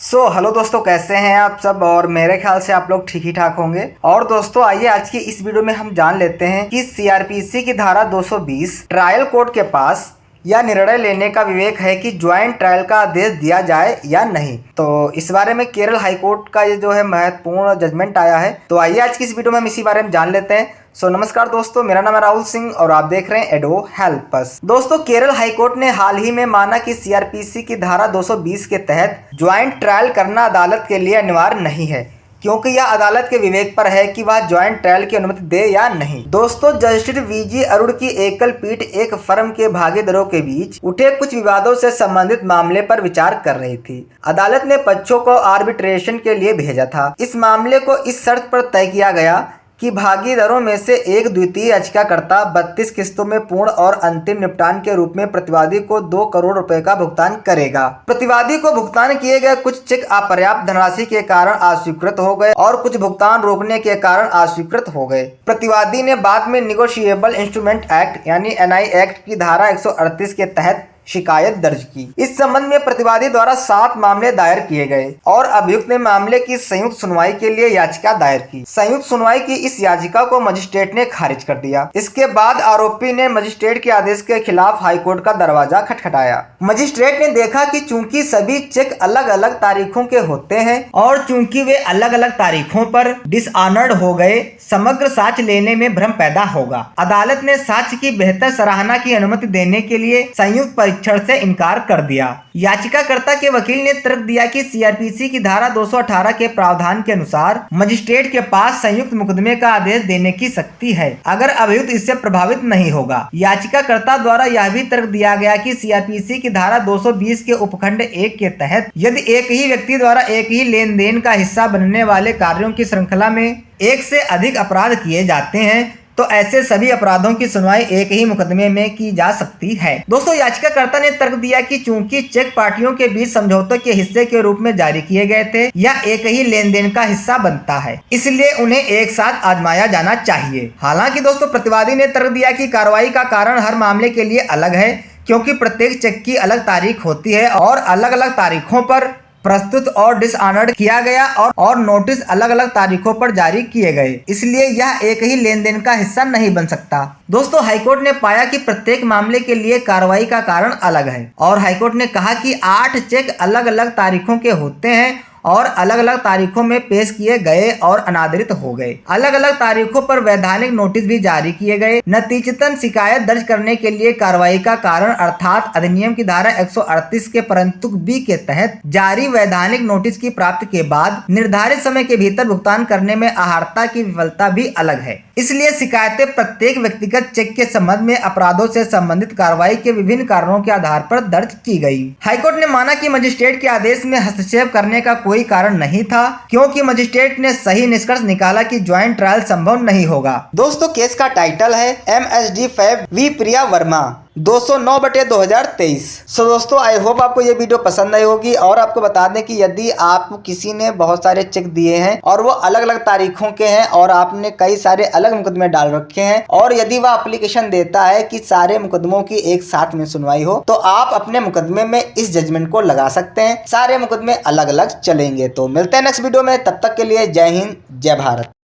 Hello दोस्तों, कैसे हैं आप सब। और मेरे ख्याल से आप लोग ठीक ही ठाक होंगे। और दोस्तों आइए आज की इस वीडियो में हम जान लेते हैं कि सीआरपीसी की धारा 220 ट्रायल कोर्ट के पास यह निर्णय लेने का विवेक है कि ज्वाइंट ट्रायल का आदेश दिया जाए या नहीं। तो इस बारे में केरल हाईकोर्ट का ये जो है महत्वपूर्ण जजमेंट आया है। तो आइए आज की इस वीडियो में हम इसी बारे में जान लेते हैं। नमस्कार दोस्तों, मेरा नाम है राहुल सिंह और आप देख रहे हैं एडो हेल्प अस। दोस्तों, केरल हाईकोर्ट ने हाल ही में माना कि सीआरपीसी की धारा 220 के तहत ज्वाइंट ट्रायल करना अदालत के लिए अनिवार्य नहीं है, क्योंकि यह अदालत के विवेक पर है कि वह ज्वाइंट ट्रायल की अनुमति दे या नहीं। दोस्तों, जस्टिस वीजी अरुण की एकल पीठ एक फर्म के भागीदारों के बीच उठे कुछ विवादों से संबंधित मामले पर विचार कर रही थी। अदालत ने पक्षों को आर्बिट्रेशन के लिए भेजा था। इस मामले को इस शर्त पर तय किया गया कि भागीदारों में से एक द्वितीय याचिकाकर्ता 32 किस्तों में पूर्ण और अंतिम निपटान के रूप में प्रतिवादी को 2 करोड़ रुपए का भुगतान करेगा। प्रतिवादी को भुगतान किए गए कुछ चेक अपर्याप्त धनराशि के कारण अस्वीकृत हो गए और कुछ भुगतान रोकने के कारण अस्वीकृत हो गए। प्रतिवादी ने बाद में निगोशिएबल इंस्ट्रूमेंट एक्ट यानी एनआई एक्ट की धारा 138 के तहत शिकायत दर्ज की। इस संबंध में प्रतिवादी द्वारा 7 मामले दायर किए गए और अभियुक्त ने मामले की संयुक्त सुनवाई के लिए याचिका दायर की। संयुक्त सुनवाई की इस याचिका को मजिस्ट्रेट ने खारिज कर दिया। इसके बाद आरोपी ने मजिस्ट्रेट के आदेश के खिलाफ हाईकोर्ट का दरवाजा खटखटाया। मजिस्ट्रेट ने देखा कि चूंकि सभी चेक अलग अलग तारीखों के होते हैं और चूंकि वे अलग अलग तारीखों पर डिसऑनर्ड हो गए, समग्र साक्ष्य लेने में भ्रम पैदा होगा। अदालत ने साक्ष्य की बेहतर सराहना की अनुमति देने के लिए संयुक्त परीक्षण से इनकार कर दिया। याचिकाकर्ता के वकील ने तर्क दिया कि सीआरपीसी की धारा 218 के प्रावधान के अनुसार मजिस्ट्रेट के पास संयुक्त मुकदमे का आदेश देने की शक्ति है, अगर अभियुक्त इससे प्रभावित नहीं होगा। याचिकाकर्ता द्वारा यह भी तर्क दिया गया कि सीआरपीसी की धारा 220 के उपखंड 1 के तहत यदि एक ही व्यक्ति द्वारा एक ही लेन देन का हिस्सा बनने वाले कार्यों की श्रृंखला में एक से अधिक अपराध किए जाते हैं तो ऐसे सभी अपराधों की सुनवाई एक ही मुकदमे में की जा सकती है। दोस्तों, याचिकाकर्ता ने तर्क दिया कि चूंकि चेक पार्टियों के बीच समझौते के हिस्से के रूप में जारी किए गए थे या एक ही लेन देन का हिस्सा बनता है, इसलिए उन्हें एक साथ आजमाया जाना चाहिए। हालांकि दोस्तों, प्रतिवादी ने तर्क दिया कि कार्रवाई का कारण हर मामले के लिए अलग है, क्योंकि प्रत्येक चेक की अलग तारीख होती है और अलग अलग तारीखों पर प्रस्तुत और डिसऑनर्ड किया गया और नोटिस अलग अलग तारीखों पर जारी किए गए, इसलिए यह एक ही लेन देन का हिस्सा नहीं बन सकता। दोस्तों, हाईकोर्ट ने पाया कि प्रत्येक मामले के लिए कार्रवाई का कारण अलग है और हाईकोर्ट ने कहा कि 8 चेक अलग अलग तारीखों के होते हैं और अलग अलग तारीखों में पेश किए गए और अनादरित हो गए। अलग अलग तारीखों पर वैधानिक नोटिस भी जारी किए गए। नतीजतन शिकायत दर्ज करने के लिए कार्रवाई का कारण अर्थात अधिनियम की धारा 138 के परंतुक बी के तहत जारी वैधानिक नोटिस की प्राप्ति के बाद निर्धारित समय के भीतर भुगतान करने में अहर्ता की विफलता भी अलग है। इसलिए शिकायतें प्रत्येक व्यक्तिगत चेक के संबंध में अपराधों से संबंधित कार्रवाई के विभिन्न कारणों के आधार पर दर्ज की गई। हाईकोर्ट ने माना कि मजिस्ट्रेट के आदेश में हस्तक्षेप करने का कोई कारण नहीं था, क्योंकि मजिस्ट्रेट ने सही निष्कर्ष निकाला कि ज्वाइंट ट्रायल संभव नहीं होगा। दोस्तों, केस का टाइटल है MSD फैब वी प्रिया वर्मा 209/2023। दोस्तों, आई होप आपको ये वीडियो पसंद आई होगी। और आपको बता दें कि यदि आप किसी ने बहुत सारे चेक दिए हैं और वो अलग अलग तारीखों के हैं और आपने कई सारे अलग मुकदमे डाल रखे हैं और यदि वह एप्लीकेशन देता है कि सारे मुकदमों की एक साथ में सुनवाई हो, तो आप अपने मुकदमे में इस जजमेंट को लगा सकते हैं। सारे मुकदमे अलग अलग चलेंगे। तो मिलते हैं नेक्स्ट वीडियो में, तब तक के लिए जय हिंद, जय भारत।